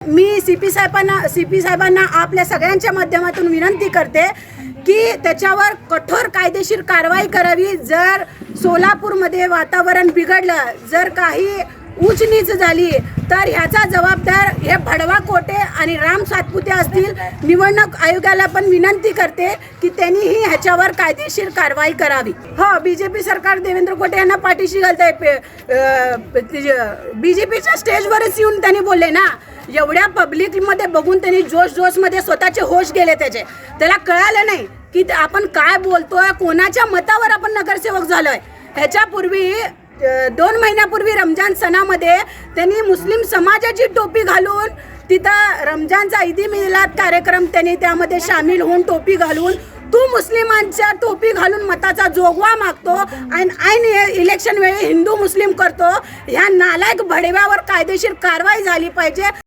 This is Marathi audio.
मी सीपी साहेबांना आपल्या सगळ्यांच्या माध्यमातून विनंती करते की त्याच्यावर कठोर कायदेशीर कारवाई करावी। जर सोलापूरमध्ये वातावरण बिघडलं, जर काही उचनीच झाली तर ह्याचा जबाबदार हे भडवा कोटे आणि राम सातपुते असतील। निवडणूक आयोगाला पण विनंती करते की त्यांनीही ह्याच्यावर कायदेशीर कारवाई करावी। हो, बीजेपी सरकार देवेंद्र कोटे यांना पाठीशी घालते। बीजेपीच्या स्टेजवरच येऊन त्यांनी बोलले ना, एवढ्या पब्लिकमध्ये बघून त्यांनी जोशमध्ये स्वतःचे होश गेले। त्याला कळालं नाही की आपण काय बोलतोय, कोणाच्या मतावर आपण नगरसेवक झालोय। ह्याच्यापूर्वी 2 महिन्यापूर्वी रमजान सणामध्ये त्यांनी मुस्लिम समाजाची टोपी घालून तिथं रमजानचा ईदी मिलाद कार्यक्रम त्यांनी त्यामध्ये सामील होऊन टोपी घालून तू मुस्लिमांच्या टोपी घालून मताचा जोगवा मागतो आणि ऐन इलेक्शन वेळी हिंदू मुस्लिम करतो। ह्या नालायक भडव्यावर कायदेशीर कारवाई झाली पाहिजे।